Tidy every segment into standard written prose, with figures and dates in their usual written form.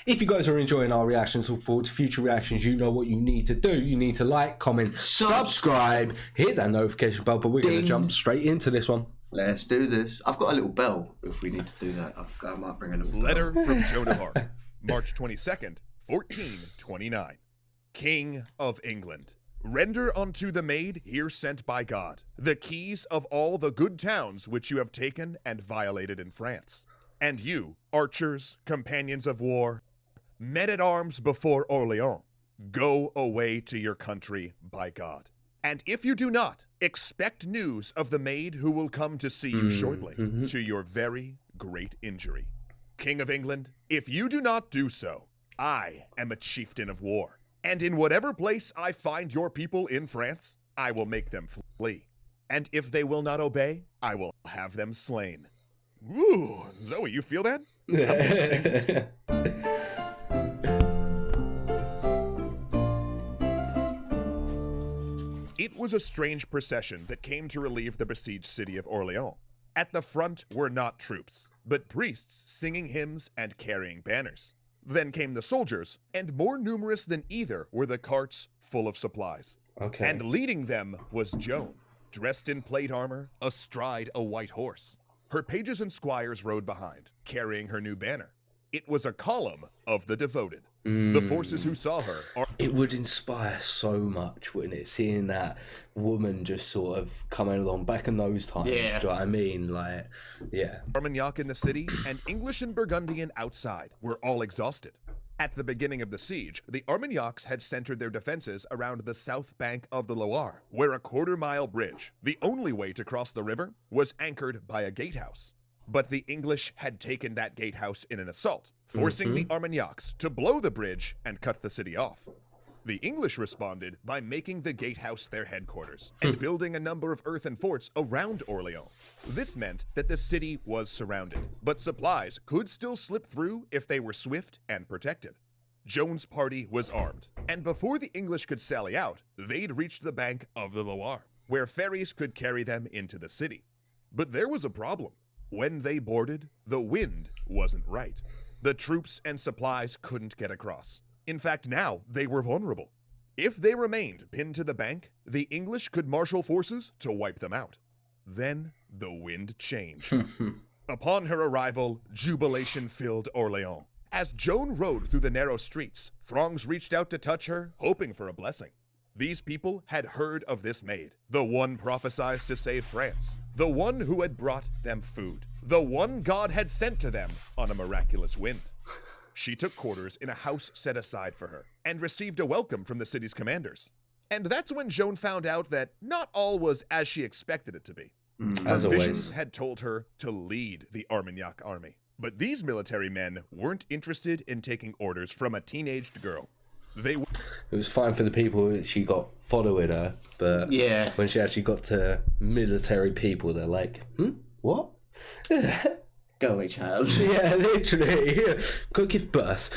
If you guys are enjoying our reactions, look forward to future reactions. You know what you need to do. You need to like, comment, subscribe, hit that notification bell. But we're going to jump straight into this one. Let's do this. I've got a little bell if we need to do that. I might bring a little Letter from Joan of Arc, March 22nd, 1429. King of England, render unto the maid here sent by God the keys of all the good towns which you have taken and violated in France. And you, archers, companions of war, men-at-arms before Orleans, go away to your country by God. And if you do not, expect news of the maid who will come to see you shortly, to your very great injury. King of England, if you do not do so, I am a chieftain of war. And in whatever place I find your people in France, I will make them flee. And if they will not obey, I will have them slain. Ooh, Zoe, you feel that? It was a strange procession that came to relieve the besieged city of Orleans. At the front were not troops, but priests singing hymns and carrying banners. Then came the soldiers, and more numerous than either were the carts full of supplies. Okay. And leading them was Joan, dressed in plate armor, astride a white horse. Her pages and squires rode behind, carrying her new banner. It was a column of the devoted. The forces who saw her are... It would inspire so much, wouldn't it? Seeing that woman just sort of coming along back in those times. Yeah. Do you know what I mean? Like, yeah. Armagnac in the city and English and Burgundian outside were all exhausted. At the beginning of the siege, the Armagnacs had centered their defenses around the south bank of the Loire, where a quarter-mile bridge, the only way to cross the river, was anchored by a gatehouse. But the English had taken that gatehouse in an assault, forcing the Armagnacs to blow the bridge and cut the city off. The English responded by making the gatehouse their headquarters and building a number of earthen forts around Orleans. This meant that the city was surrounded, but supplies could still slip through if they were swift and protected. Joan's party was armed, and before the English could sally out, they'd reached the bank of the Loire, where ferries could carry them into the city. But there was a problem. When they boarded, the wind wasn't right. The troops and supplies couldn't get across. In fact, now they were vulnerable. If they remained pinned to the bank, the English could marshal forces to wipe them out. Then the wind changed. Upon her arrival, jubilation filled Orleans. As Joan rode through the narrow streets, throngs reached out to touch her, hoping for a blessing. These people had heard of this maid, the one prophesied to save France, the one who had brought them food, the one God had sent to them on a miraculous wind. She took quarters in a house set aside for her, and received a welcome from the city's commanders. And that's when Joan found out that not all was as she expected it to be. Her visions had told her to lead the Armagnac army. But these military men weren't interested in taking orders from a teenaged girl. It was fine for the people that she got following her, but when she actually got to military people, they're like, what? Go away, child. Yeah, literally. Go give birth.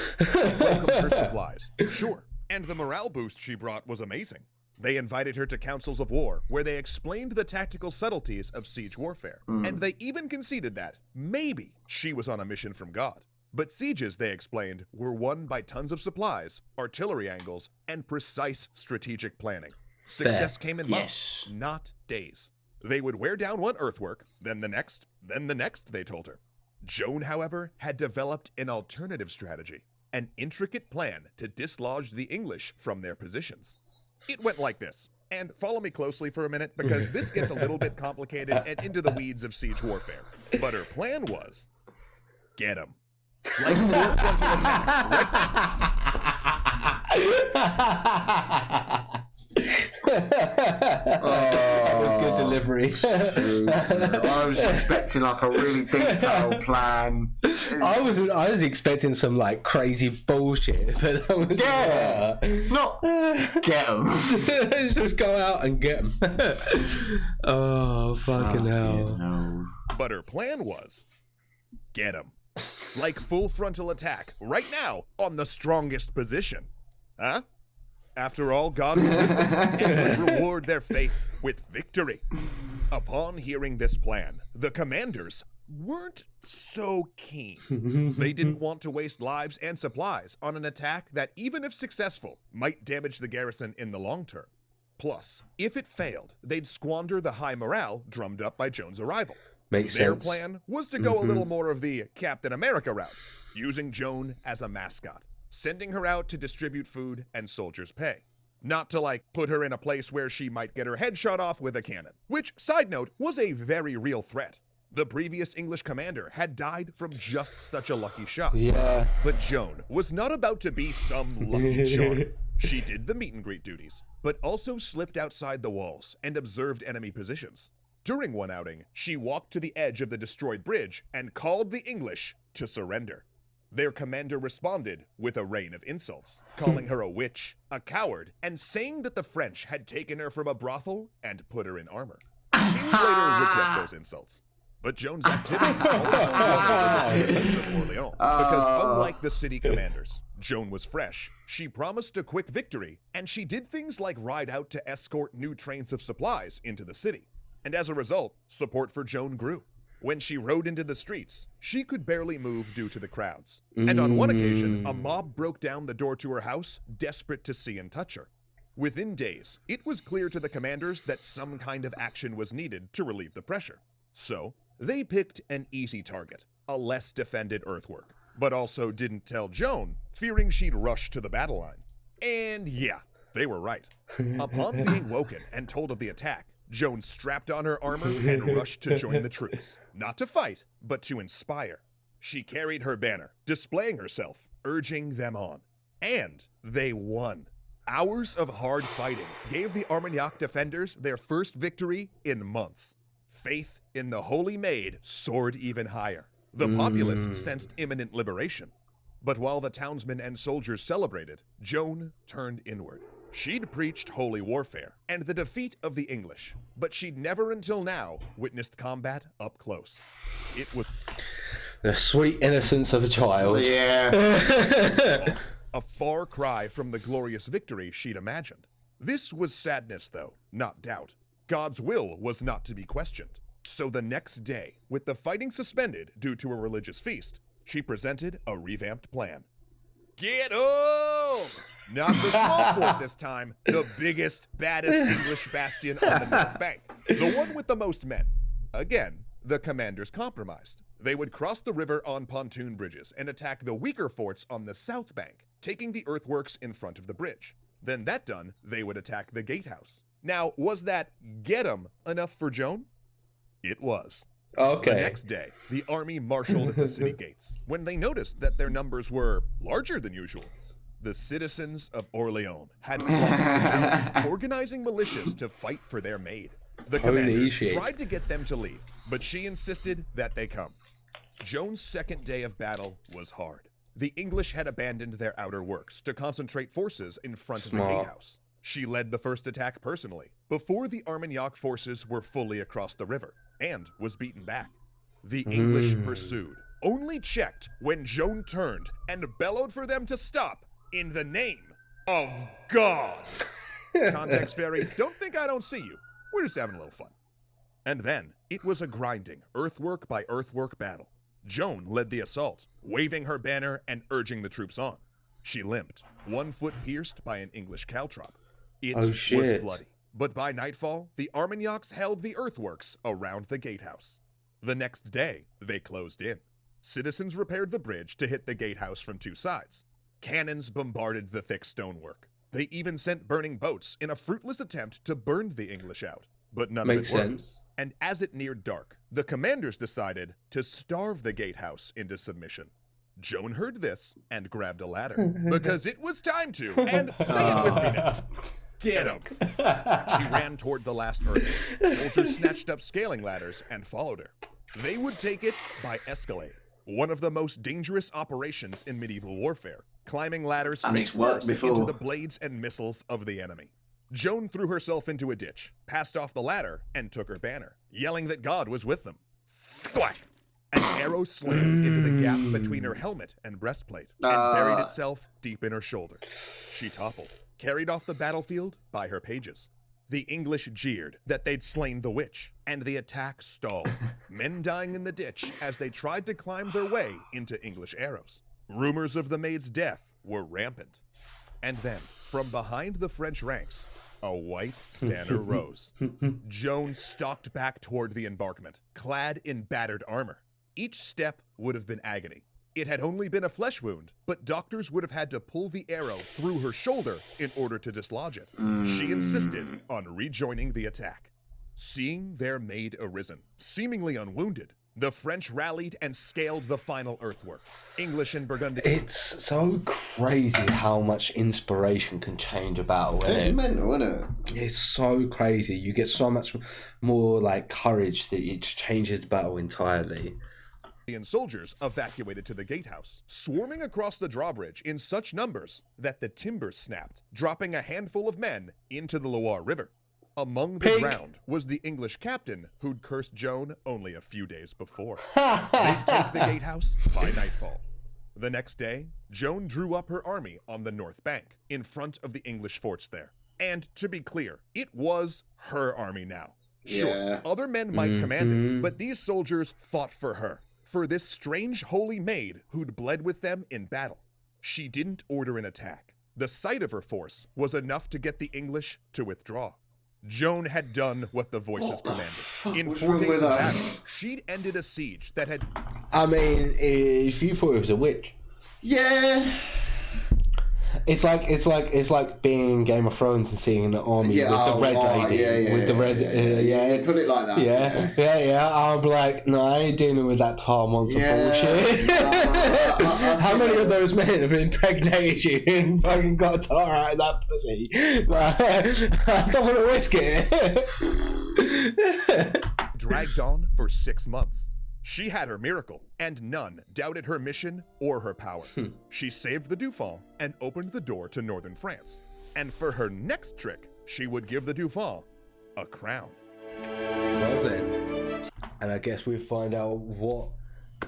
Welcomed her supplies, sure. And the morale boost she brought was amazing. They invited her to councils of war, where they explained the tactical subtleties of siege warfare. And they even conceded that maybe she was on a mission from God. But sieges, they explained, were won by tons of supplies, artillery angles, and precise strategic planning. Success came in months, not days. They would wear down one earthwork, then the next, they told her. Joan, however, had developed an alternative strategy, an intricate plan to dislodge the English from their positions. It went like this, and follow me closely for a minute, because this gets a little bit complicated and into the weeds of siege warfare. But her plan was, get 'em. Like full frontal attack, That was good delivery. I was expecting like a really detailed plan. I was expecting some like crazy bullshit, but that was not get them. Just go out and get them. Oh fucking hell! No. But her plan was, get 'em. Like full frontal attack, right now, on the strongest position. Huh? After all, God was with them and would reward their faith with victory. Upon hearing this plan, the commanders weren't so keen. They didn't want to waste lives and supplies on an attack that, even if successful, might damage the garrison in the long term. Plus, if it failed, they'd squander the high morale drummed up by Joan's arrival. Makes Their sense. plan was to go a little more of the Captain America route, using Joan as a mascot, sending her out to distribute food and soldiers' pay. Not to, like, put her in a place where she might get her head shot off with a cannon, which, side note, was a very real threat. The previous English commander had died from just such a lucky shot. Yeah. But Joan was not about to be some lucky charm. She did the meet and greet duties, but also slipped outside the walls and observed enemy positions. During one outing, she walked to the edge of the destroyed bridge and called the English to surrender. Their commander responded with a rain of insults, calling her a witch, a coward, and saying that the French had taken her from a brothel and put her in armor. Kings later regret those insults. But Joan's activity also brought the citizens of Orleans, because unlike the city commanders, Joan was fresh. She promised a quick victory, and she did things like ride out to escort new trains of supplies into the city. And as a result, support for Joan grew. When she rode into the streets, she could barely move due to the crowds. And on one occasion, a mob broke down the door to her house, desperate to see and touch her. Within days, it was clear to the commanders that some kind of action was needed to relieve the pressure. So, they picked an easy target, a less defended earthwork, but also didn't tell Joan, fearing she'd rush to the battle line. And yeah, they were right. Upon being woken and told of the attack, Joan strapped on her armor and rushed to join the troops. Not to fight, but to inspire. She carried her banner, displaying herself, urging them on. And they won. Hours of hard fighting gave the Armagnac defenders their first victory in months. Faith in the Holy Maid soared even higher. The populace sensed imminent liberation. But while the townsmen and soldiers celebrated, Joan turned inward. She'd preached holy warfare and the defeat of the English, but she'd never until now witnessed combat up close. It was the sweet innocence of a child. Yeah. a far cry from the glorious victory she'd imagined. This was sadness, though, not doubt. God's will was not to be questioned. So the next day, with the fighting suspended due to a religious feast, she presented a revamped plan. Get home! Not the small fort this time, the biggest, baddest English bastion on the North Bank. The one with the most men. Again, the commanders compromised. They would cross the river on pontoon bridges and attack the weaker forts on the South Bank, taking the earthworks in front of the bridge. Then that done, they would attack the gatehouse. Now, was that get 'em enough for Joan? It was. Okay. The next day, the army marshaled at the city gates when they noticed that their numbers were larger than usual. The citizens of Orleans had flocked, organizing militias to fight for their maid. The commanders tried to get them to leave, but she insisted that they come. Joan's second day of battle was hard. The English had abandoned their outer works to concentrate forces in front of the gatehouse. She led the first attack personally, before the Armagnac forces were fully across the river, and was beaten back. The English pursued, only checked when Joan turned and bellowed for them to stop in the name of God. Context fairy, don't think I don't see you. We're just having a little fun. And then, it was a grinding, earthwork by earthwork battle. Joan led the assault, waving her banner and urging the troops on. She limped, one foot pierced by an English caltrop. It was bloody. But by nightfall, the Armagnacs held the earthworks around the gatehouse. The next day, they closed in. Citizens repaired the bridge to hit the gatehouse from two sides. Cannons bombarded the thick stonework. They even sent burning boats in a fruitless attempt to burn the English out. But none of it worked. And as it neared dark, the commanders decided to starve the gatehouse into submission. Joan heard this and grabbed a ladder, because it was time to, and say it with me now. Get him! She ran toward the last earthwork. Soldiers snatched up scaling ladders and followed her. They would take it by escalade, one of the most dangerous operations in medieval warfare, climbing ladders face first into the blades and missiles of the enemy. Joan threw herself into a ditch, passed off the ladder, and took her banner, yelling that God was with them. Thwack! An arrow slammed into the gap between her helmet and breastplate and buried itself deep in her shoulder. She toppled, carried off the battlefield by her pages. The English jeered that they'd slain the witch, and the attack stalled, men dying in the ditch as they tried to climb their way into English arrows. Rumors of the maid's death were rampant. And then, from behind the French ranks, a white banner rose. Joan stalked back toward the embankment, clad in battered armor. Each step would have been agony. It had only been a flesh wound, but doctors would have had to pull the arrow through her shoulder in order to dislodge it. She insisted on rejoining the attack. Seeing their maid arisen, seemingly unwounded, the French rallied and scaled the final earthwork. English and Burgundian... It's so crazy how much inspiration can change a battle. It's mental, isn't it? It's so crazy. You get so much more like courage that it changes the battle entirely. Soldiers evacuated to the gatehouse, swarming across the drawbridge in such numbers that the timbers snapped, dropping a handful of men into the Loire River. Among the drowned was the English captain who'd cursed Joan only a few days before. They'd take the gatehouse by nightfall. The next day, Joan drew up her army on the north bank, in front of the English forts there. And to be clear, it was her army now. Sure, other men might command it, but these soldiers fought for her. For this strange holy maid who'd bled with them in battle. She didn't order an attack. The sight of her force was enough to get the English to withdraw. Joan had done what the voices commanded. In 4 days of battle, she'd ended a siege that had... I mean, if you thought it was a witch... Yeah... It's like being in Game of Thrones and seeing an army with the red lady, with the red, put it like that. Yeah. I'm like, no, I ain't dealing with that tar monster bullshit. How many of those men have impregnated you and fucking got tar out of that pussy? Like, I don't want to risk it. Dragged on for 6 months. She had her miracle, and none doubted her mission or her power. She saved the Dauphins and opened the door to northern France. And for her next trick, she would give the Dauphins a crown. Well then, and I guess we'll find out what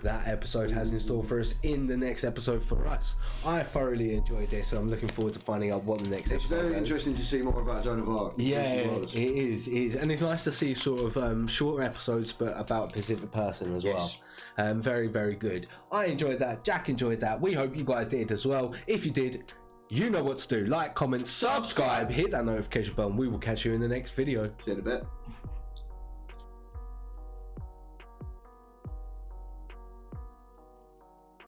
that episode has in store for us in the next episode for us. I thoroughly enjoyed this, and I'm looking forward to finding out what the next episode is. It's very interesting to see more about Joan of Arc. Yeah, it is, and it's nice to see sort of shorter episodes, but about a specific person as well. Very, very good. I enjoyed that. Jack enjoyed that. We hope you guys did as well. If you did, you know what to do. Like, comment, subscribe, hit that notification button. We will catch you in the next video. See you in a bit.